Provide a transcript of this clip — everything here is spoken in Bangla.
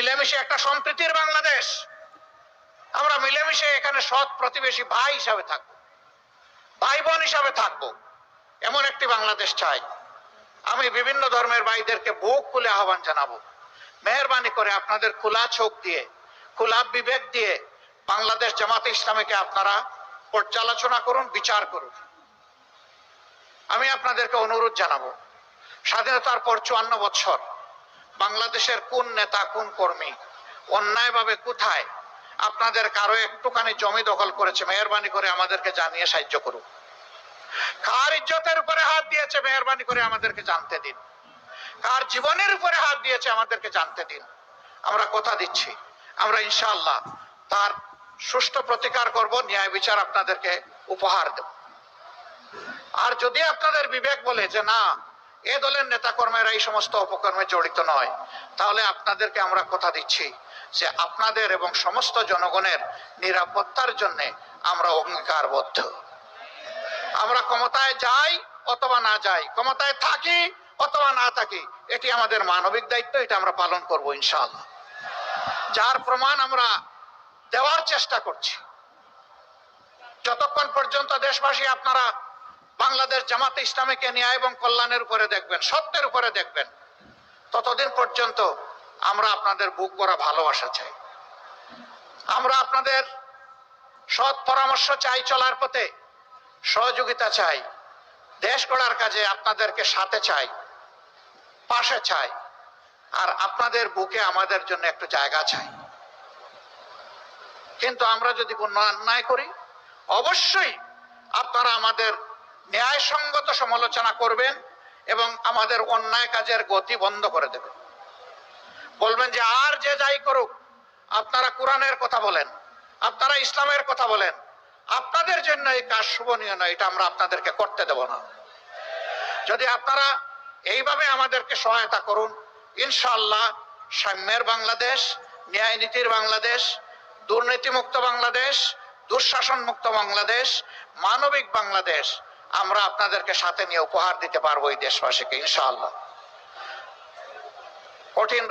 মিলেমিশে একটা সম্প্রীতির বাংলাদেশ, আমরা মিলেমিশে এখানে সৎ প্রতিবেশী ভাই হিসাবে থাকবো, ভাই বোন হিসাবে থাকবো, এমন একটি বাংলাদেশ চাই। আমি বিভিন্ন ধর্মের ভাইদেরকে বুক খুলে আহ্বান জানাবো, মেহেরবানি করে আপনাদের খোলা চোখ দিয়ে, খোলা বিবেক দিয়ে বাংলাদেশ জামাতে ইসলামীকে আপনারা পর্যালোচনা করুন, বিচার করুন। আমি আপনাদেরকে অনুরোধ জানাবো, স্বাধীনতার পর 54 বছর বাংলাদেশের কোন নেতা, কোন কর্মী অন্যায়ভাবে কোথায় আপনাদের কারো একটুখানি জমি দখল করেছে, মেহেরবানি করে আমাদেরকে জানিয়ে সাহায্য করুন। কার ইজ্জতের উপরে হাত দিয়েছে, মেহেরবানি করে আমাদেরকে জানতে দিন। কার জীবনের উপরে হাত দিয়েছে, আমাদেরকে জানতে দিন। আমরা কথা দিচ্ছি, আমরা ইনশাআল্লাহ তার সুষ্ঠু প্রতিকার করব, ন্যায় বিচার আপনাদেরকে উপহার দেব। আর যদি আপনাদের বিবেক বলে যে না, এ দলের নেতা কর্মীরা এই সমস্ত অপকর্মে জড়িত নয়, তাহলে আপনাদেরকে আমরা কথা দিচ্ছি যে আপনাদের এবং সমস্ত জনগণের নিরাপত্তার জন্য আমরা অঙ্গীকারবদ্ধ। আমরা ক্ষমতায় যাই অথবা না যাই, ক্ষমতায় থাকি অথবা না থাকি, এটি আমাদের মানবিক দায়িত্ব, এটা আমরা পালন করব ইনশাআল্লাহ। যার প্রমাণ আমরা দেওয়ার চেষ্টা করছি। যতক্ষণ পর্যন্ত দেশবাসী আপনারা বাংলাদেশ জামাতে ইসলামীকে ন্যায় এবং কল্যাণের উপরে দেখবেন, সত্যের উপরে দেখবেন, ততদিন পর্যন্ত আমরা আপনাদের বুক ভরা ভালোবাসা চাই। আমরা আপনাদের সৎ পরামর্শ চাই, চলার পথে সহযোগিতা চাই, দেশ গড়ার কাজে আপনাদেরকে সাথে চাই, পাশে চাই। আর আপনাদের বুকে আমাদের জন্য একটু জায়গা চাই। কিন্তু আমরা যদি কোনো অন্যায় করি, অবশ্যই আপনারা আমাদের ন্যায়সঙ্গত সমালোচনা করবেন এবং আমাদের অন্যায় কাজের গতি বন্ধ করে দেবেন। বলবেন যে আর যে যাই করুক, আপনারা কোরআনের কথা বলেন, আপনারা ইসলামের কথা বলেন, আপনাদের জন্য এই কাজ শোভনীয় নয়, এটা আমরা আপনাদেরকে করতে দেব না। যদি আপনারা এইভাবে আমাদেরকে সহায়তা করুন, ইনশাআল্লাহ সাম্যের বাংলাদেশ, ন্যায় নীতির বাংলাদেশ, দুর্নীতিমুক্ত বাংলাদেশ, দুঃশাসন মুক্ত বাংলাদেশ, মানবিক বাংলাদেশ আমরা আপনাদেরকে সাথে নিয়ে উপহার দিতে পারবো এই দেশবাসীকে ইনশাআল্লাহ। কঠিন